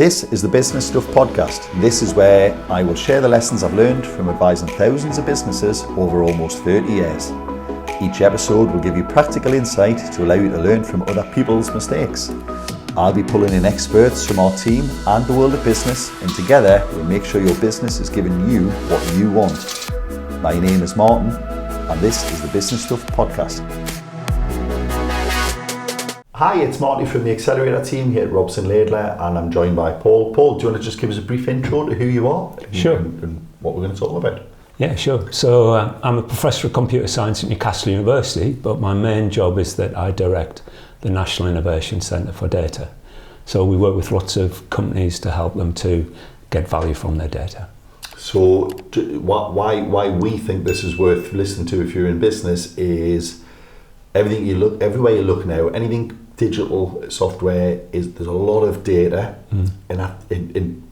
This is the Business Stuff Podcast. This is where I will share the lessons I've learned from advising thousands of businesses over almost 30 years. Each episode will give you practical insight to allow you to learn from other people's mistakes. I'll be pulling in experts from our team and the world of business, and together we'll make sure your business is giving you what you want. My name is Martin, and this is the Business Stuff Podcast. Hi, it's Marty from the Accelerator team here at Robson, Laidler, and I'm joined by Paul. Paul, do you want to just give us a brief intro to who you are? Sure. And what we're going to talk about? Yeah, sure. So I'm a professor of computer science at Newcastle University, but my main job is that I direct the National Innovation Centre for Data. So we work with lots of companies to help them to get value from their data. So why we think this is worth listening to if you're in business is everywhere you look now, anything digital software there's a lot of data, and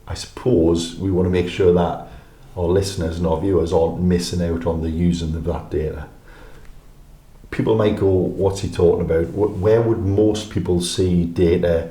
I suppose we want to make sure that our listeners and our viewers aren't missing out on the using of that data. People might go, what's he talking about? Where would most people see data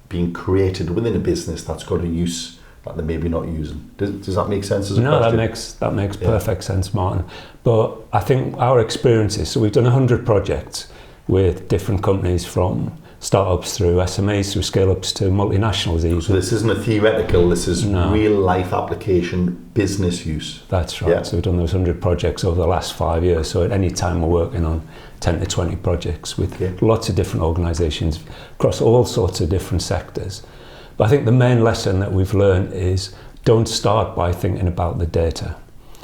being created within a business that's got a use that they're maybe not using? Does that make sense as a question? That makes perfect sense, Martin. But I think our experiences, so we've done 100 projects with different companies, from startups through SMEs through scale-ups to multinationals even. So this isn't a theoretical, this is real life application, business use. That's right. Yeah. So we've done those 100 projects over the last 5 years. So at any time we're working on 10 to 20 projects with lots of different organisations across all sorts of different sectors. But I think the main lesson that we've learned is don't start by thinking about the data.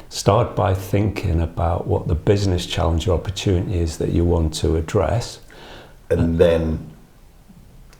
Start by thinking about what the business challenge or opportunity is that you want to address. And then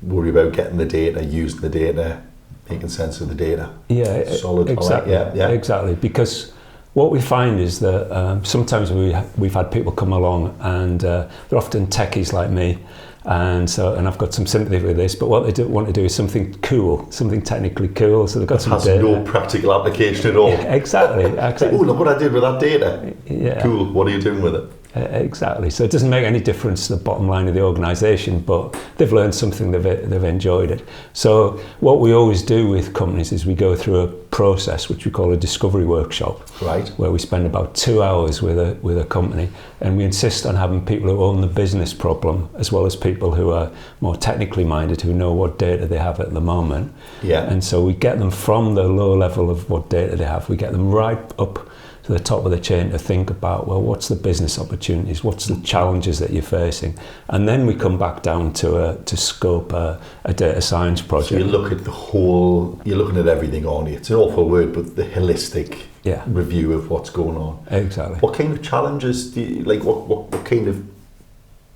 worry about getting the data, using the data, making sense of the data. Yeah, solid. exactly. Exactly. Because what we find is that sometimes we've had people come along and they're often techies like me, and I've got some sympathy with this. But what they want to do is something cool, something technically cool. So they've got some data. Has no practical application at all. Yeah, exactly. Oh, look what I did with that data. Yeah. Cool. What are you doing with it? Exactly. So it doesn't make any difference to the bottom line of the organisation, but they've learned something, they've enjoyed it. So what we always do with companies is we go through a process which we call a discovery workshop, right? Where we spend about 2 hours with a company, and we insist on having people who own the business problem as well as people who are more technically minded, who know what data they have at the moment. Yeah. And so we get them from the low level of what data they have, we get them right up to the top of the chain to think about, well, what's the business opportunities, what's the challenges that you're facing, and then we come back down to scope a data science project. So you look at the whole, you're looking at everything, aren't you? It's an awful word, but the holistic review of what's going on. Exactly. What kind of challenges do you, like, what kind of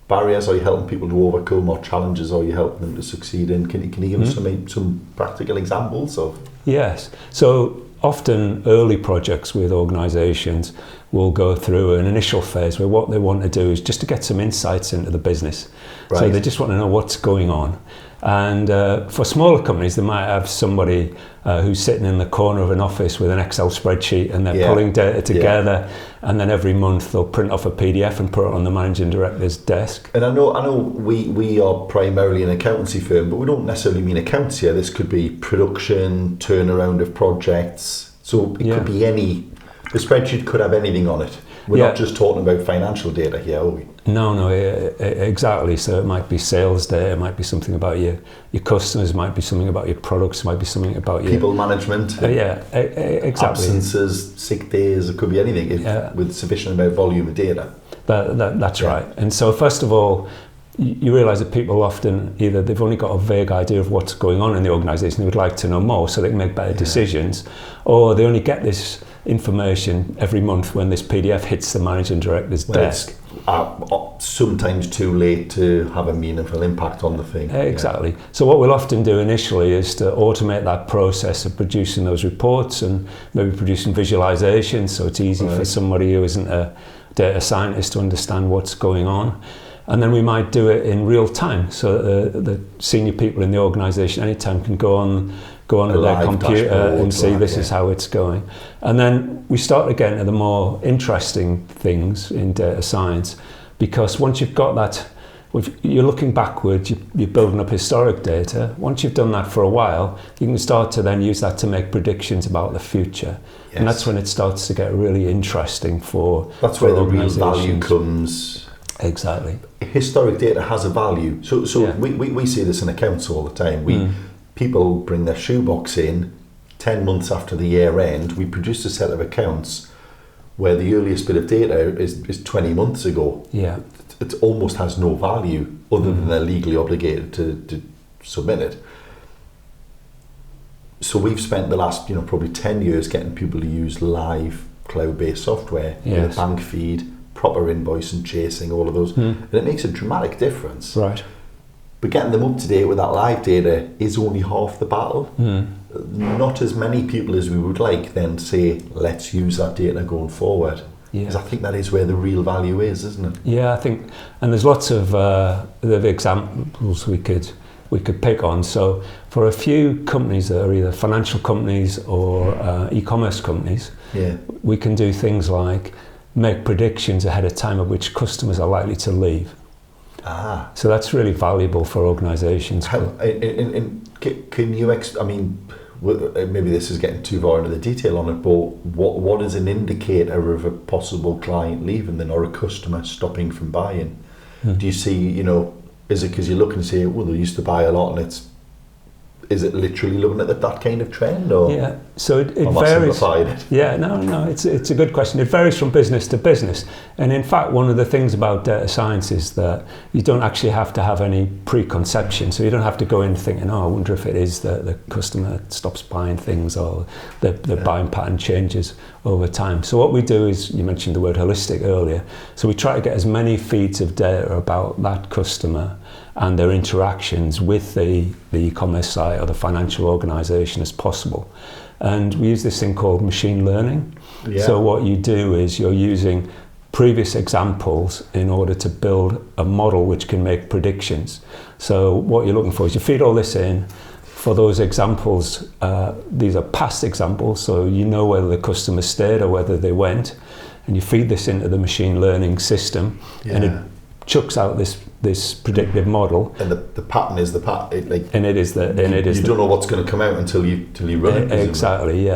barriers are you helping people to overcome, or challenges are you helping them to succeed in? Can you give us some practical examples of? Yes. So often early projects with organisations will go through an initial phase where what they want to do is just to get some insights into the business. Right. So they just want to know what's going on. And for smaller companies, they might have somebody who's sitting in the corner of an office with an Excel spreadsheet, and they're pulling data together, and then every month they'll print off a PDF and put it on the managing director's desk. And I know we are primarily an accountancy firm, but we don't necessarily mean accounts here. This could be production, turnaround of projects. So it could be the spreadsheet could have anything on it. We're not just talking about financial data here, are we? No, exactly. So it might be sales data, it might be something about your customers, it might be something about your products, it might be something about your people management. Exactly. Absences, sick days, it could be anything with sufficient amount of volume of data. That's right. And so first of all, you realise that people often either they've only got a vague idea of what's going on in the organisation, they would like to know more so they can make better decisions, or they only get this information every month when this PDF hits the managing director's desk. It's sometimes too late to have a meaningful impact on the thing. Exactly. So what we'll often do initially is to automate that process of producing those reports and maybe producing visualizations, so it's easy for somebody who isn't a data scientist to understand what's going on. And then we might do it in real time, so that the senior people in the organisation anytime can go on to their computer and see this is how it's going. And then we start again at the more interesting things in data science, because once you've got that you're looking backwards, you're building up historic data. Once you've done that for a while, you can start to then use that to make predictions about the future. Yes. And that's when it starts to get really interesting for That's for where the real value comes. Exactly. Historic data has a value. So we see this in accounts all the time. People bring their shoebox in 10 months after the year end. We produce a set of accounts where the earliest bit of data is 20 months ago. Yeah. It almost has no value other than they're legally obligated to submit it. So we've spent the last, probably 10 years getting people to use live cloud-based software with a bank feed, proper invoice and chasing, all of those. And it makes a dramatic difference. Right. But getting them up to date with that live data is only half the battle. Not as many people as we would like then say, let's use that data going forward. Because I think that is where the real value is, isn't it? Yeah, I think, and there's lots of examples we could pick on. So for a few companies that are either financial companies or e-commerce companies, we can do things like make predictions ahead of time of which customers are likely to leave. So that's really valuable for organisations. Can you, maybe this is getting too far into the detail on it, but what is an indicator of a possible client leaving then, or a customer stopping from buying? Do you see, is it because you're looking to say, well, they used to buy a lot, and is it literally looking at that kind of trend, or? Yeah, so it varies. Yeah, no, it's a good question. It varies from business to business, and in fact, one of the things about data science is that you don't actually have to have any preconception. So you don't have to go in thinking, I wonder if it is that the customer stops buying things or the buying pattern changes over time. So what we do is, you mentioned the word holistic earlier. So we try to get as many feeds of data about that customer and their interactions with the e-commerce site or the financial organisation as possible. And we use this thing called machine learning. So what you do is you're using previous examples in order to build a model which can make predictions. So what you're looking for is you feed all this in. For those examples, these are past examples, so you know whether the customer stayed or whether they went, and you feed this into the machine learning system, and it chucks out this predictive model, and the pattern is the pattern. You don't know what's going to come out until you run it. Exactly.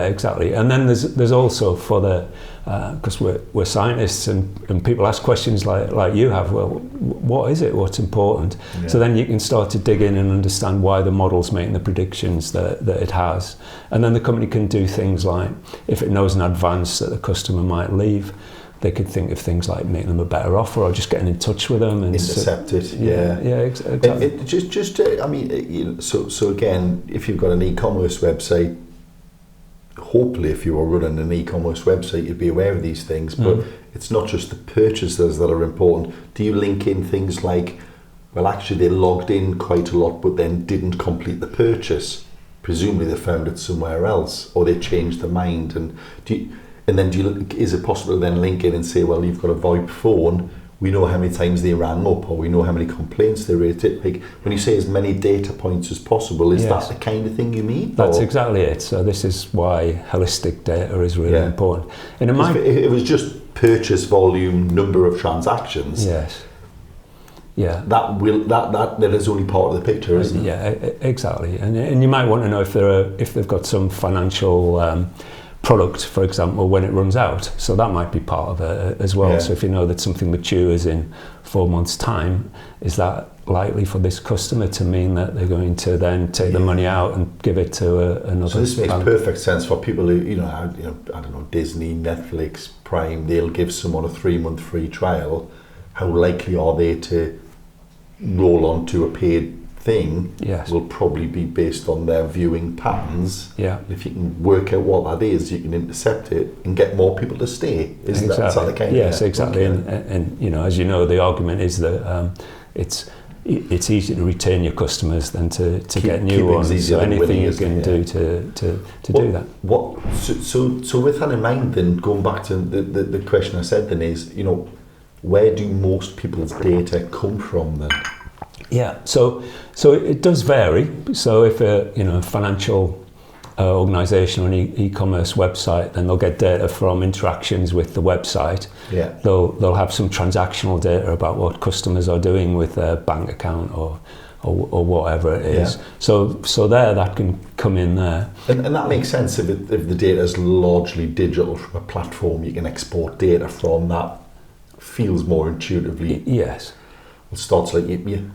And then there's also for the because we're scientists and people ask questions like you have. Well, what is it? What's important? So then you can start to dig in and understand why the model's making the predictions that it has, and then the company can do things like, if it knows in advance that the customer might leave, they could think of things like making them a better offer or just getting in touch with them and intercept it. Exactly. So again, if you've got an e-commerce website, hopefully if you were running an e-commerce website, you'd be aware of these things. But it's not just the purchasers that are important. Do you link in things like, well, actually they logged in quite a lot, but then didn't complete the purchase? Presumably they found it somewhere else, or they changed their mind. And is it possible to then link in and say, well, you've got a VoIP phone, we know how many times they rang up, or we know how many complaints they rated. Like, when you say as many data points as possible, is that the kind of thing you mean? That's exactly it. So this is why holistic data is really important. And if it was just purchase volume, number of transactions, that is only part of the picture, isn't it? Yeah, exactly. And you might want to know if they've got some financial product, for example, when it runs out. So that might be part of it as well. So if you know that something matures in 4 months' time, is that likely for this customer to mean that they're going to then take the money out and give it to another? So this makes perfect sense for people who, I don't know, Disney, Netflix, Prime, they'll give someone a 3-month free trial. How likely are they to roll onto a paid thing? Will probably be based on their viewing patterns. If you can work out what that is, you can intercept it and get more people to stay. Isn't that the kind of? Yes, exactly. And as you know, the argument is that it's easier to retain your customers than to get new ones. So anything you can do to do that. So with that in mind, then going back to the question I said, then is, where do most people's data come from then? Yeah, so it does vary. So if a financial organisation or an e-commerce website, then they'll get data from interactions with the website. Yeah. They'll have some transactional data about what customers are doing with their bank account or whatever it is. Yeah. So that can come in there. And that makes sense if the data is largely digital from a platform you can export data from. That feels more intuitively. Yes. It starts like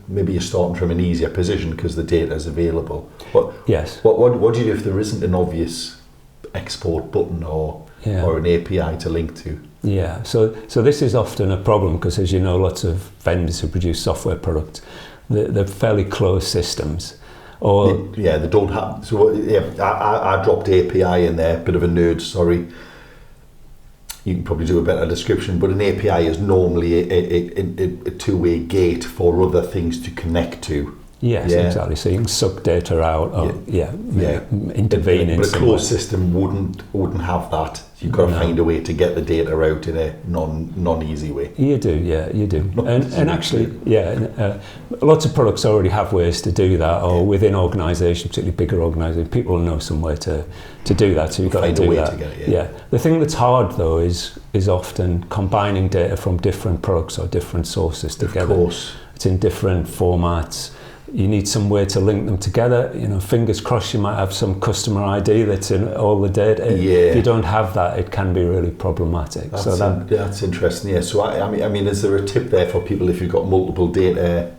maybe you're starting from an easier position because the data is available. Yes. What do you do if there isn't an obvious export button or an API to link to? Yeah. So this is often a problem because, as you know, lots of vendors who produce software products, they're fairly closed systems. They don't have. So I dropped API in there. Bit of a nerd, sorry. You can probably do a better description, but an API is normally a two-way gate for other things to connect to. Yes, exactly. So you can suck data out or intervene in. But a closed system wouldn't have that. You've got to find a way to get the data out in a non-easy way. You do, you do. And actually, lots of products already have ways to do that, or within organisations, particularly bigger organisations, people know some way to do that. So you've got to do that. The thing that's hard though is often combining data from different products or different sources together. Of course. It's in different formats. You need some way to link them together. You know, fingers crossed you might have some customer ID that's in all the data. Yeah. If you don't have that, it can be really problematic. That's interesting. Yeah. So I mean, is there a tip there for people if you've got multiple data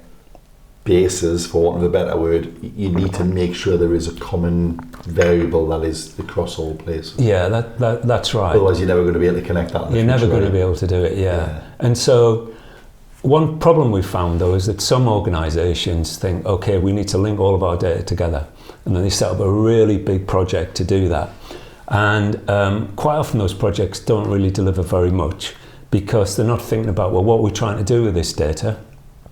bases, for want of a better word, you need to make sure there is a common variable that is across all places? Yeah, that's right. Otherwise, you're never going to be able to connect that. You're never going to be able to do it. Yeah. And so. One problem we've found though is that some organisations think, okay, we need to link all of our data together, and then they set up a really big project to do that. And quite often those projects don't really deliver very much because they're not thinking about, well, what we're trying to do with this data.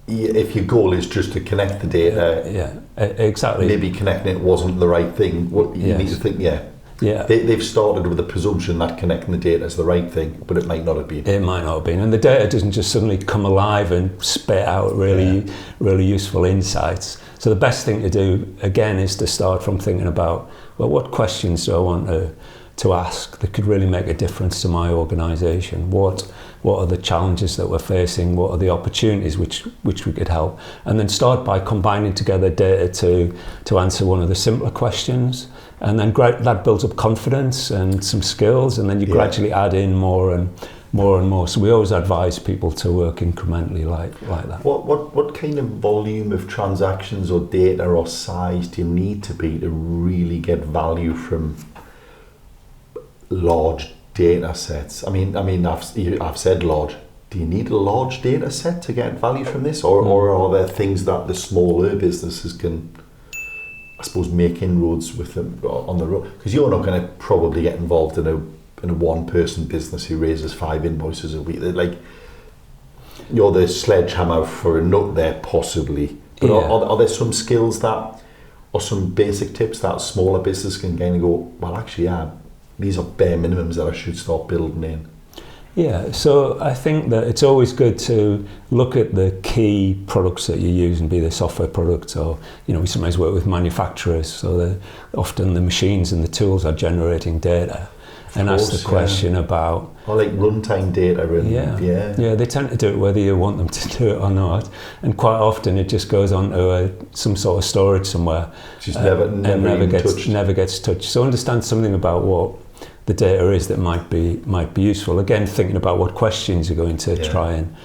If your goal is just to connect the data, exactly. Maybe connecting it wasn't the right thing. You need to think, they've started with the presumption that connecting the data is the right thing, but it might not have been. It might not have been. And the data doesn't just suddenly come alive and spit out really useful insights. So the best thing to do, again, is to start from thinking about, well, what questions do I want to ask that could really make a difference to my organisation? What are the challenges that we're facing? What are the opportunities which we could help? And then start by combining together data to answer one of the simpler questions. And then that builds up confidence and some skills, and then you gradually add in more and more. So we always advise people to work incrementally like that. What kind of volume of transactions or data or size do you need to be to really get value from large data sets? I mean, I've said large. Do you need a large data set to get value from this, or are there things that the smaller businesses can, I suppose, make inroads with them on the road? Because you're not going to probably get involved in a one-person business who raises 5 invoices a week. Like, you're the sledgehammer for a nut there, possibly. But are there some skills or some basic tips that smaller business can kind of go, well, actually, these are bare minimums that I should start building in? Yeah, so I think that it's always good to look at the key products that you use, and be they software products, or we sometimes work with manufacturers, so often the machines and the tools are generating data, and ask the question about, or like runtime data. They tend to do it whether you want them to do it or not, and quite often it just goes on to some sort of storage somewhere, just never gets touched. So understand something about what the data is that might be useful. Again, thinking about what questions you're going to try and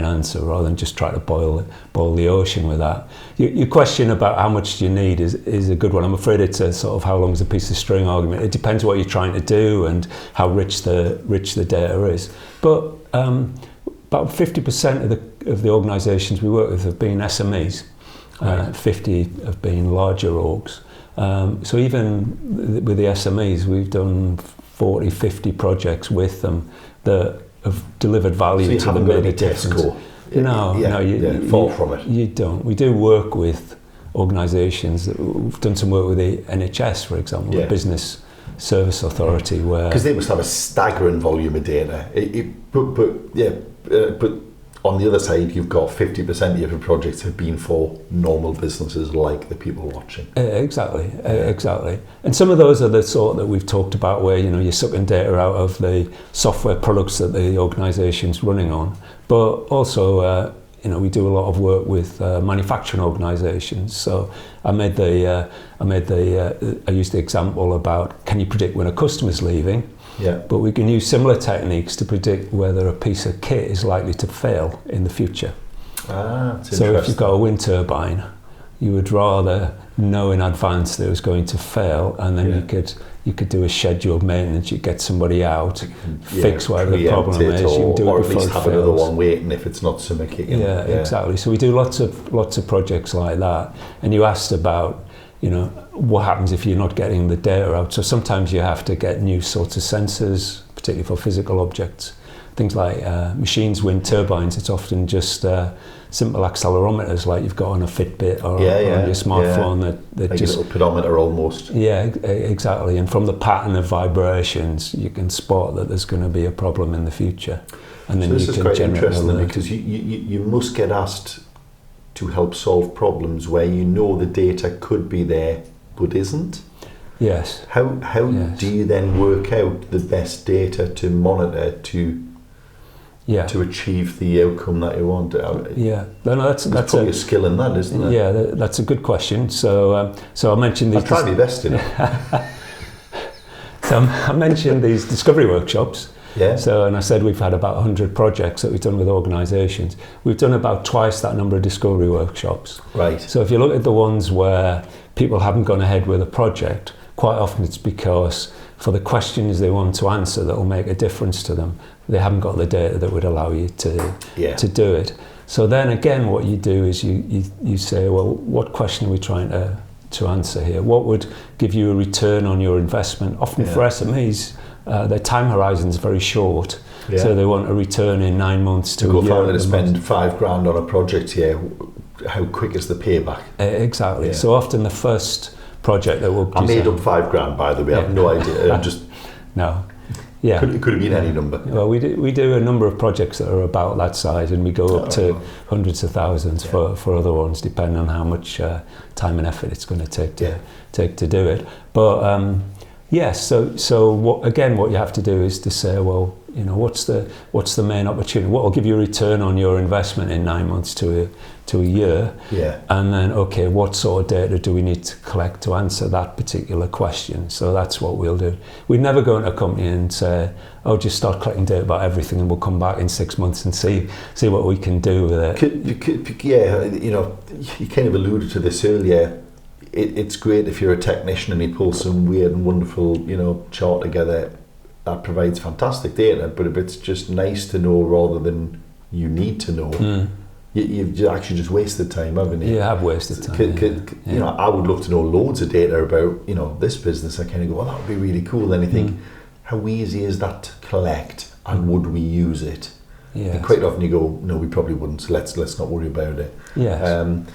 answer, rather than just try to boil the ocean with that. Your question about how much do you need is a good one. I'm afraid it's a sort of how long is a piece of string argument. It depends what you're trying to do and how rich the data is. But about 50% of the organisations we work with have been SMEs. 50 have been larger orgs. So even with the SMEs, we've done 40, 50 projects with them that have delivered value to them, made a difference. Far from it. You don't. We do work with organisations. We've done some work with the NHS, for example, the Business Service Authority, where, because they must have a staggering volume of data. But on the other side, you've got 50% of your projects have been for normal businesses like the people watching. Exactly. And some of those are the sort that we've talked about where, you're sucking data out of the software products that the organisation's running on. But also, we do a lot of work with manufacturing organisations. So I used the example about, can you predict when a customer's leaving? Yeah. But we can use similar techniques to predict whether a piece of kit is likely to fail in the future. That's so if you've got a wind turbine, you would rather know in advance that it was going to fail, and then you could do a scheduled maintenance. You get somebody out, fix whatever the problem is. You can do or it at before least it have fails. another one waiting if it's not something kicking. Yeah, exactly. So we do lots of projects like that. And you asked about, what happens if you're not getting the data out. So sometimes you have to get new sorts of sensors, particularly for physical objects. Things like machines, wind turbines, it's often just simple accelerometers like you've got on a Fitbit or on your smartphone that like just... a little pedometer almost. Yeah, exactly. And from the pattern of vibrations, you can spot that there's going to be a problem in the future. And then so this you is can quite generate interesting because you must get asked to help solve problems where the data could be there but isn't. Yes. How do you then work out the best data to monitor to achieve the outcome that you want? That's probably a skill in that, isn't it? Yeah, that's a good question. So I mentioned these. I'll try my best in it. So I mentioned these discovery workshops. Yeah. So, and I said we've had about 100 projects that we've done with organisations. We've done about twice that number of discovery workshops. Right. So if you look at the ones where people haven't gone ahead with a project, quite often it's because for the questions they want to answer that will make a difference to them, they haven't got the data that would allow you to do it. So then again, what you do is you say, well, what question are we trying to answer here? What would give you a return on your investment? Often for SMEs, their time horizon is very short, so they want a return in 9 months to a year. If I'm to spend $5,000 on a project here, how quick is the payback? Exactly. So often the first project that we'll I made up $5,000, by the way. I have no idea. I'm just no. Yeah. It could have been any number. Well, we do a number of projects that are about that size, and we go up to hundreds of thousands for other ones, depending on how much time and effort it's going to take to do it. But yes, so what you have to do is to say, well, what's the main opportunity? What will give you a return on your investment in 9 months to a year? Yeah. And then, okay, what sort of data do we need to collect to answer that particular question? So that's what we'll do. We'd never go into a company and say, just start collecting data about everything and we'll come back in 6 months and see what we can do with it. You kind of alluded to this earlier. It's great if you're a technician and you pull some weird and wonderful, chart together that provides fantastic data, but if it's just nice to know rather than you need to know, you've actually just wasted time, haven't you? You have wasted time. I would love to know loads of data about, this business. I kind of go, that would be really cool. Then you think, how easy is that to collect and would we use it? Yes. And quite often you go, no, we probably wouldn't, so let's not worry about it. Yes.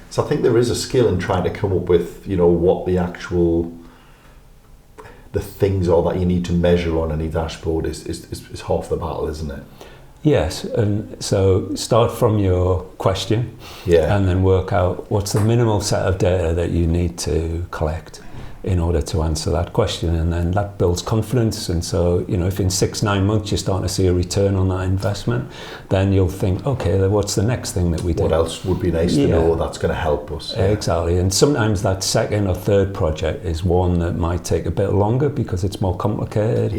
So I think there is a skill in trying to come up with, what the things are that you need to measure on any dashboard is half the battle, isn't it? Yes, and so start from your question and then work out what's the minimal set of data that you need to collect in order to answer that question, and then that builds confidence. And so, if in 6-9 months you're starting to see a return on that investment, then you'll think, okay, then what's the next thing that we do? What else would be nice to know that's going to help us? Exactly. And sometimes that second or third project is one that might take a bit longer because it's more complicated.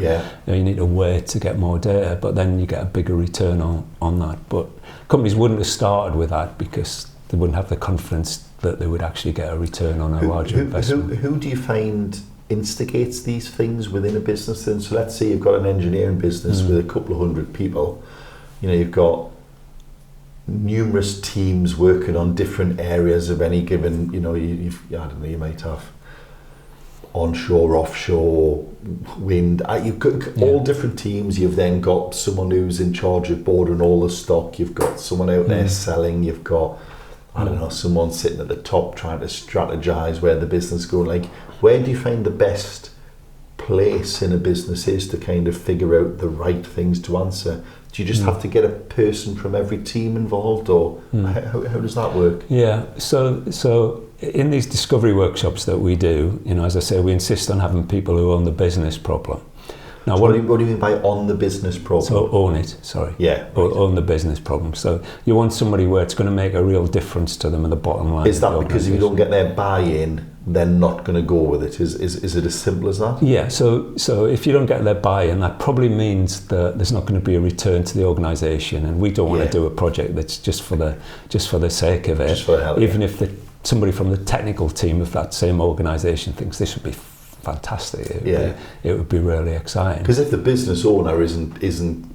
You need to wait to get more data, but then you get a bigger return on that. But companies wouldn't have started with that because they wouldn't have the confidence that they would actually get a return on a larger investment. Who do you find instigates these things within a business then? So let's say you've got an engineering business with a couple of hundred people. You've got numerous teams working on different areas of any given, you might have onshore, offshore, wind. You've got all different teams. You've then got someone who's in charge of ordering all the stock. You've got someone out there selling. You've got someone sitting at the top trying to strategize where the business go. Like, where do you find the best place in a business is to kind of figure out the right things to answer Do you just have to get a person from every team involved, or how does that work? Yeah, so in these discovery workshops that we do, as I say, we insist on having people who own the business problem. Now, So what do you mean by on the business problem? So own it, sorry. Yeah. Right. Own the business problem. So you want somebody where it's going to make a real difference to them in the bottom line. Is that because if you don't get their buy-in, they're not going to go with it? Is it as simple as that? Yeah, so if you don't get their buy-in, that probably means that there's not going to be a return to the organisation, and we don't want to do a project that's just for the sake of it. Just for the hell of it. Even if somebody from the technical team of that same organisation thinks this would be fantastic, it would be really exciting. Because if the business owner isn't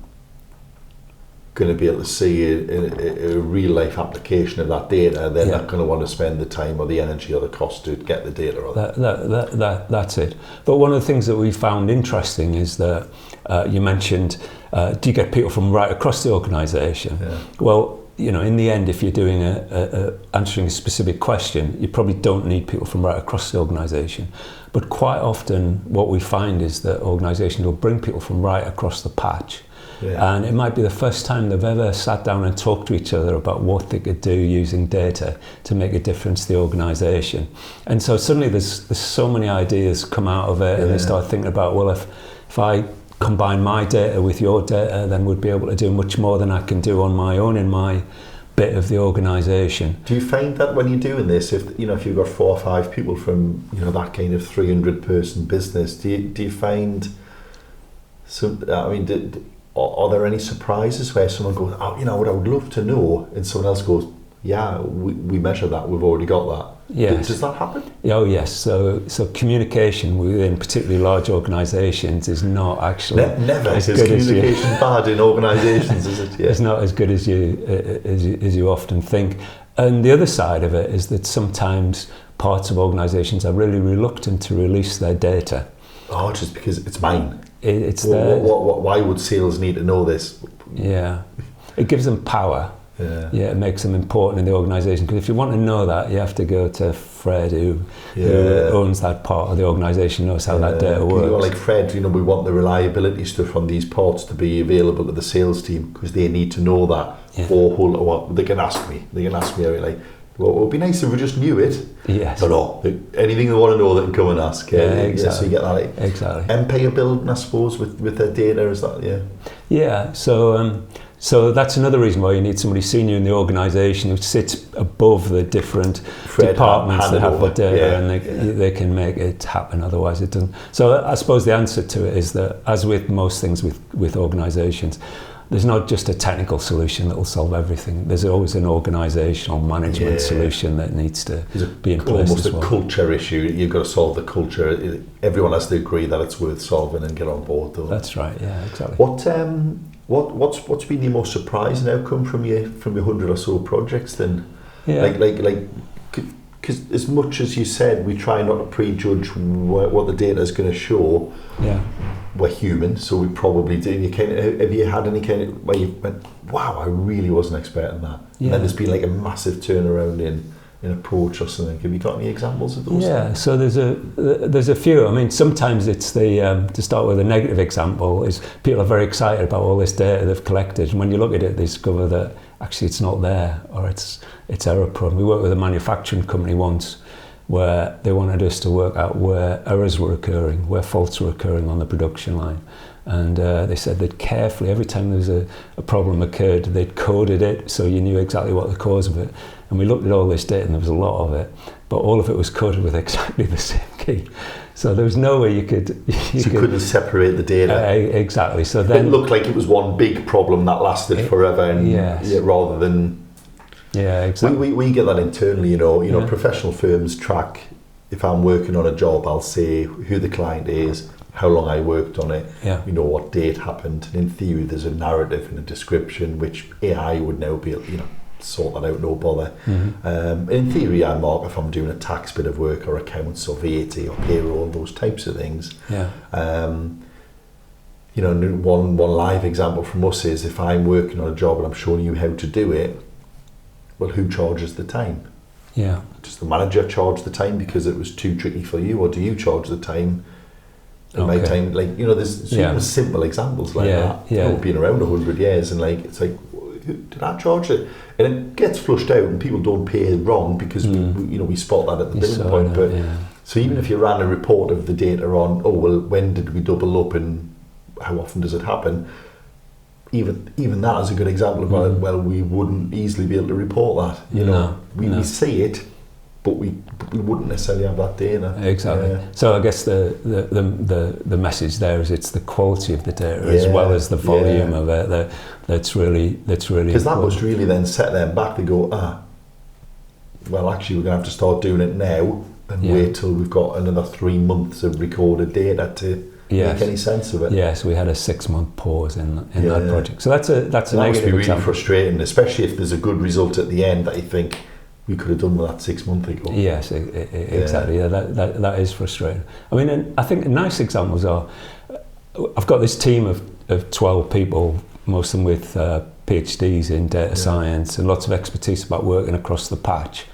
going to be able to see a real life application of that data, they're not going to want to spend the time or the energy or the cost to get the data on That's it. But one of the things that we found interesting is that you mentioned, do you get people from right across the organisation? Yeah. Well, in the end, if you're doing answering a specific question, you probably don't need people from right across the organisation. But quite often, what we find is that organisations will bring people from right across the patch. Yeah. And it might be the first time they've ever sat down and talked to each other about what they could do using data to make a difference to the organisation. And so suddenly there's so many ideas come out of it, and they start thinking about, well, if I combine my data with your data, then we'd be able to do much more than I can do on my own in my bit of the organisation. Do you find that when you're doing this, if you've got 4 or 5 people from that kind of 300 person business, do you find some? I mean, are there any surprises where someone goes, what I would love to know, and someone else goes, yeah, we measure that, we've already got that. Yes. Does that happen? Oh yes. So communication within particularly large organisations is not actually never as good as communication bad in organisations, is it? Yeah. It's not as good as you often think. And the other side of it is that sometimes parts of organisations are really reluctant to release their data. Oh, just because it's mine. It's why would sales need to know this? Yeah, it gives them power. Yeah, it makes them important in the organisation, because if you want to know that, you have to go to Fred, who owns that part of the organisation, knows how that data works. Like Fred, we want the reliability stuff on these parts to be available to the sales team, because they need to know that. Or they can ask me. Well, it would be nice if we just knew it. Yes. No. Anything they want to know, they can come and ask. Exactly. So you get that. Exactly. Empire building, I suppose, with their data, is that? Yeah. Yeah. So that's another reason why you need somebody senior in the organisation who sits above the different departments that have the data, and they can make it happen. Otherwise, it doesn't. So I suppose the answer to it is that, as with most things with organisations, there's not just a technical solution that will solve everything. There's always an organisational management solution that needs to be in place. Almost as well. A culture issue. You've got to solve the culture. Everyone has to agree that it's worth solving and get on board, though. That's right. Yeah, exactly. What's been your most surprising outcome from your 100 or so projects then? Yeah. Because as much as you said, we try not to prejudge what the data is going to show. Yeah. We're human, so we probably do. Have you had any kind of where you went, wow, I really wasn't expecting that? Yeah. And then there's been like a massive turnaround in approach or something. Have you got any examples of those? Yeah, so there's a few. I mean, sometimes it's to start with a negative example, is people are very excited about all this data they've collected, and when you look at it, they discover that actually it's not there, or it's error prone. We worked with a manufacturing company once where they wanted us to work out where errors were occurring, where faults were occurring on the production line. And they said that carefully, every time there was a problem occurred, they'd coded it so you knew exactly what the cause of it. And we looked at all this data, and there was a lot of it, but all of it was coded with exactly the same key. So there was no way you couldn't separate the data. Exactly. So then it looked like it was one big problem that lasted forever, and rather than exactly. We get that internally. Professional firms track. If I'm working on a job, I'll say who the client is, how long I worked on it, what date happened. And in theory, there's a narrative and a description which AI would now be able, sort that out, no bother. Mm-hmm. In theory, I mark if I'm doing a tax bit of work or accounts or VAT or payroll, those types of things. Yeah. One live example from us is if I'm working on a job and I'm showing you how to do it, well, who charges the time? Yeah. Does the manager charge the time because it was too tricky for you, or do you charge the time in my time. Like, you know, there's even simple examples like that. Yeah. People have been around 100 years, and like, it's like, did I charge it? And it gets flushed out, and people don't pay wrong because we spot that at the billing point. But so even if you ran a report of the data on, oh well, when did we double up and how often does it happen? Even that is a good example of well, we wouldn't easily be able to report that. You know, we see it, but we wouldn't necessarily have that data. Exactly. So I guess the message there is it's the quality of the data as well as the volume of it that's really because that must really then set them back to go, well, actually we're going to have to start doing it now and wait till we've got another 3 months of recorded data to make any sense of it. Yes, we had a 6-month pause in that project. So that's a that negative must be really example. Frustrating, especially if there's a good result at the end that you think we could have done with that 6 months ago. Yes, exactly. Yeah, that is frustrating. I mean, and I think nice examples are, I've got this team of 12 people, most of them with PhDs in data science and lots of expertise about working across the patch.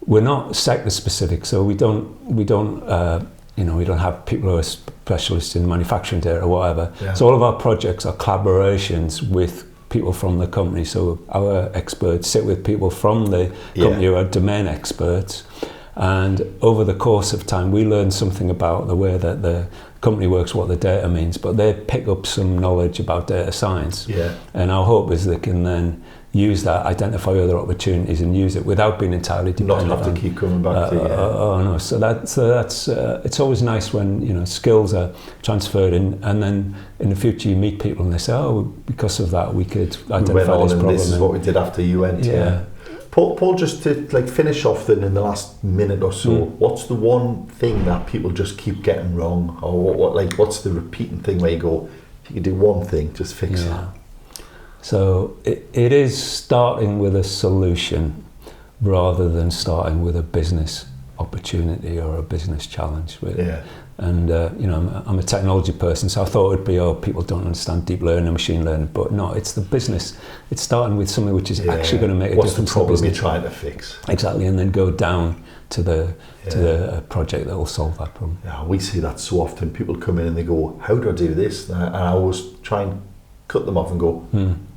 We're not sector specific, so we don't have people who are specialists in manufacturing data or whatever. Yeah. So all of our projects are collaborations with people from the company. So our experts sit with people from the company who are domain experts, and over the course of time we learn something about the way that the company works, what the data means, but they pick up some knowledge about data science. Yeah. And our hope is they can then use that, identify other opportunities and use it without being entirely dependent. Not have to keep coming back to no. So that's it's always nice when skills are transferred and then in the future you meet people and they say, oh, because of that we could identify this problem. This is what we did after you went. Yeah. Paul, just to finish off then in the last minute or so, what's the one thing that people just keep getting wrong, or what's the repeating thing where you go, if you could do one thing, just fix that? So it is starting with a solution rather than starting with a business opportunity or a business challenge. And I'm a technology person, so I thought it'd be, people don't understand deep learning and machine learning, but no, it's the business. It's starting with something which is actually going to make a difference. What's the problem you're trying to fix? Exactly, and then go down to the project that will solve that problem. Yeah, we see that so often. People come in and they go, how do I do this? And I always try and cut them off and go,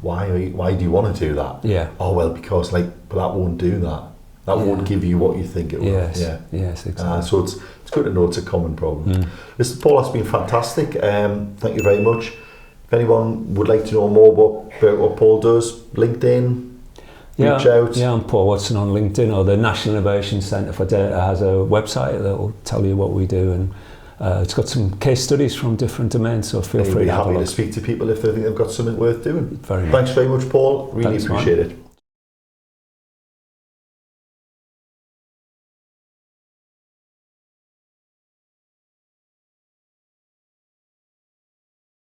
why do you want to do that? Yeah. Oh, well, because but that won't do that. That won't give you what you think it will. Yes, yes, exactly. So it's good to know it's a common problem. Listen, Paul, that's been fantastic. Thank you very much. If anyone would like to know more about what Paul does, LinkedIn, reach out. Yeah, I'm Paul Watson on LinkedIn, or the National Innovation Centre for Data has a website that will tell you what we do, and it's got some case studies from different domains, so feel free to have a look. Happy to speak to people if they think they've got something worth doing. Very much. Thanks very much, Paul. Really appreciate it.